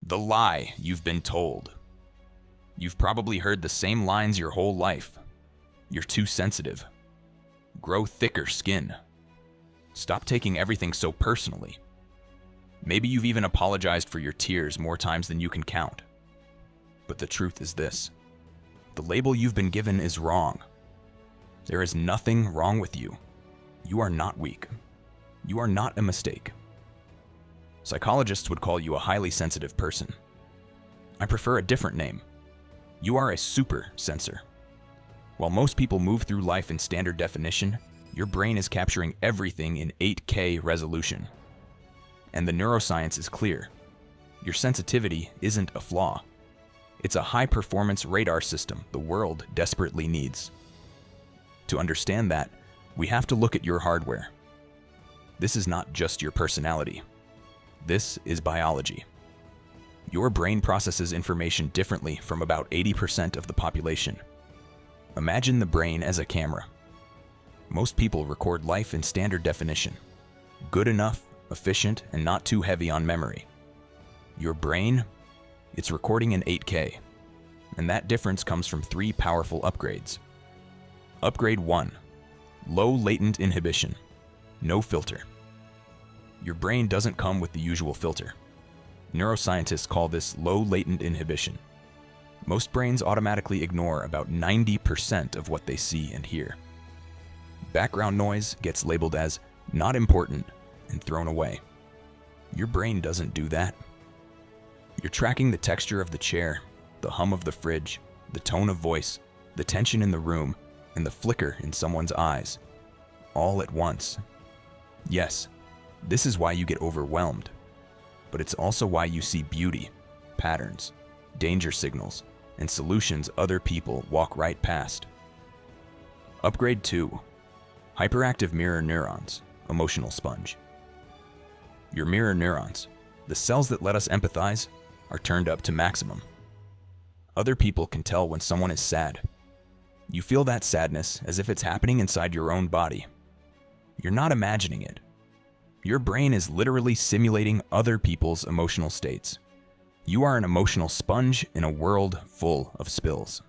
The lie you've been told. You've probably heard the same lines your whole life. You're too sensitive. Grow thicker skin. Stop taking everything so personally. Maybe you've even apologized for your tears more times than you can count. But the truth is this. The label you've been given is wrong. There is nothing wrong with you. You are not weak. You are not a mistake. Psychologists would call you a highly sensitive person. I prefer a different name. You are a super sensor. While most people move through life in standard definition, your brain is capturing everything in 8K resolution. And the neuroscience is clear. Your sensitivity isn't a flaw. It's a high-performance radar system the world desperately needs. To understand that, we have to look at your hardware. This is not just your personality. This is biology. Your brain processes information differently from about 80% of the population. Imagine the brain as a camera. Most people record life in standard definition. Good enough, efficient, and not too heavy on memory. Your brain, it's recording in 8K. And that difference comes from 3 powerful upgrades. Upgrade 1. Low Latent Inhibition. No filter. Your brain doesn't come with the usual filter. Neuroscientists call this low latent inhibition. Most brains automatically ignore about 90% of what they see and hear. Background noise gets labeled as not important and thrown away. Your brain doesn't do that. You're tracking the texture of the chair, the hum of the fridge, the tone of voice, the tension in the room, and the flicker in someone's eyes, all at once. Yes, this is why you get overwhelmed, but it's also why you see beauty, patterns, danger signals, and solutions other people walk right past. Upgrade 2. Hyperactive mirror neurons, emotional sponge. Your mirror neurons, the cells that let us empathize, are turned up to maximum. Other people can tell when someone is sad. You feel that sadness as if it's happening inside your own body. You're not imagining it. Your brain is literally simulating other people's emotional states. You are an emotional sponge in a world full of spills.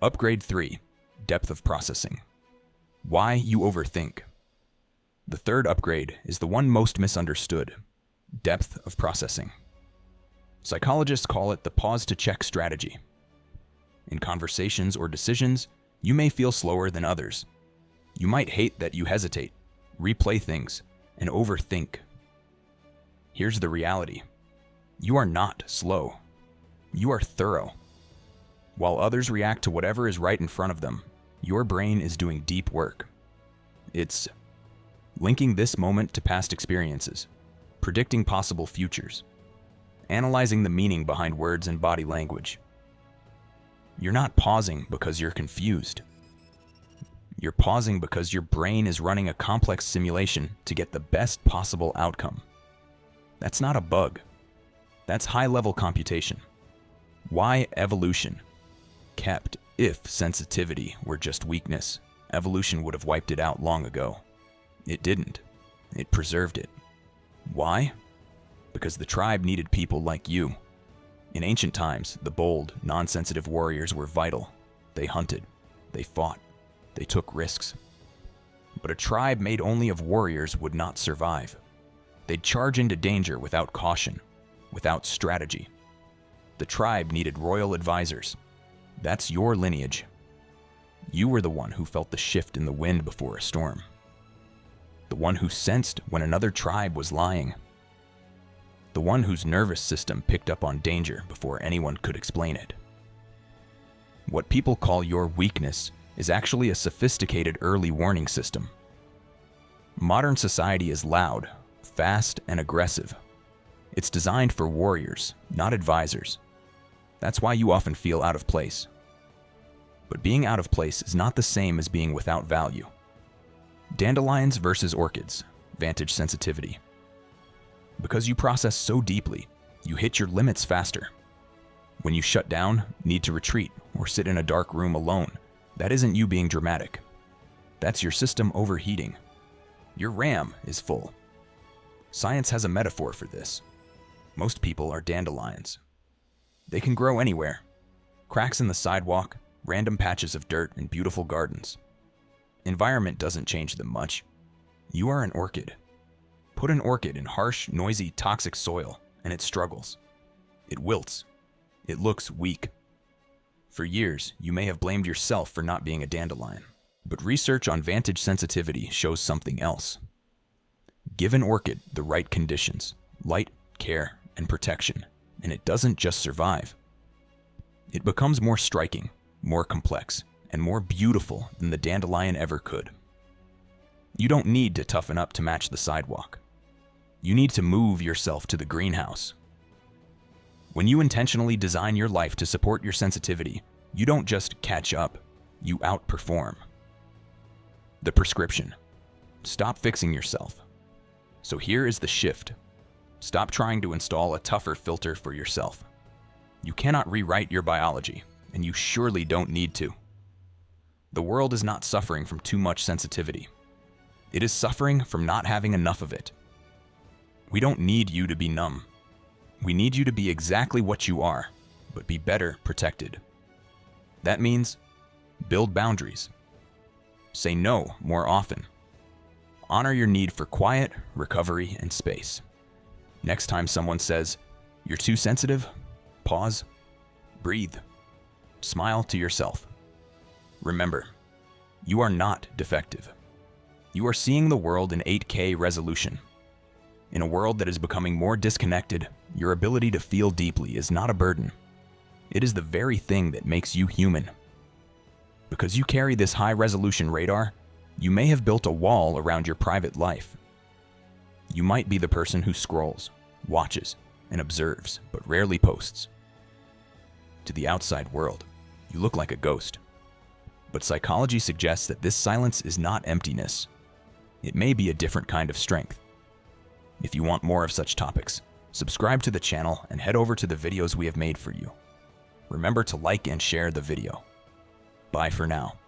Upgrade 3. Depth of processing. Why you overthink. The third upgrade is the one most misunderstood. Depth of processing. Psychologists call it the pause-to-check strategy. In conversations or decisions, you may feel slower than others. You might hate that you hesitate, replay things, and overthink. Here's the reality. You are not slow. You are thorough. While others react to whatever is right in front of them, your brain is doing deep work. It's linking this moment to past experiences, predicting possible futures, analyzing the meaning behind words and body language. You're not pausing because you're confused. You're pausing because your brain is running a complex simulation to get the best possible outcome. That's not a bug. That's high-level computation. Why evolution? Kept. If sensitivity were just weakness, evolution would have wiped it out long ago. It didn't. It preserved it. Why? Because the tribe needed people like you. In ancient times, the bold, non-sensitive warriors were vital. They hunted. They fought. They took risks. But a tribe made only of warriors would not survive. They'd charge into danger without caution, without strategy. The tribe needed royal advisors. That's your lineage. You were the one who felt the shift in the wind before a storm. The one who sensed when another tribe was lying. The one whose nervous system picked up on danger before anyone could explain it. What people call your weakness is actually a sophisticated early warning system. Modern society is loud, fast, and aggressive. It's designed for warriors, not advisors. That's why you often feel out of place. But being out of place is not the same as being without value. Dandelions versus orchids, vantage sensitivity. Because you process so deeply, you hit your limits faster. When you shut down, need to retreat, or sit in a dark room alone, that isn't you being dramatic. That's your system overheating. Your RAM is full. Science has a metaphor for this. Most people are dandelions. They can grow anywhere. Cracks in the sidewalk, random patches of dirt, and beautiful gardens. Environment doesn't change them much. You are an orchid. Put an orchid in harsh, noisy, toxic soil, and it struggles. It wilts. It looks weak. For years, you may have blamed yourself for not being a dandelion, but research on vantage sensitivity shows something else. Give an orchid the right conditions, light, care, and protection, and it doesn't just survive. It becomes more striking, more complex, and more beautiful than the dandelion ever could. You don't need to toughen up to match the sidewalk. You need to move yourself to the greenhouse. When you intentionally design your life to support your sensitivity, you don't just catch up, you outperform. The prescription: stop fixing yourself. So here is the shift. Stop trying to install a tougher filter for yourself. You cannot rewrite your biology, and you surely don't need to. The world is not suffering from too much sensitivity. It is suffering from not having enough of it. We don't need you to be numb. We need you to be exactly what you are, but be better protected. That means build boundaries. Say no more often. Honor your need for quiet, recovery, and space. Next time someone says, "You're too sensitive," pause, breathe, smile to yourself. Remember, you are not defective. You are seeing the world in 8K resolution. In a world that is becoming more disconnected, your ability to feel deeply is not a burden. It is the very thing that makes you human. Because you carry this high-resolution radar, you may have built a wall around your private life. You might be the person who scrolls, watches, and observes, but rarely posts. To the outside world, you look like a ghost. But psychology suggests that this silence is not emptiness. It may be a different kind of strength. If you want more of such topics, subscribe to the channel and head over to the videos we have made for you. Remember to like and share the video. Bye for now.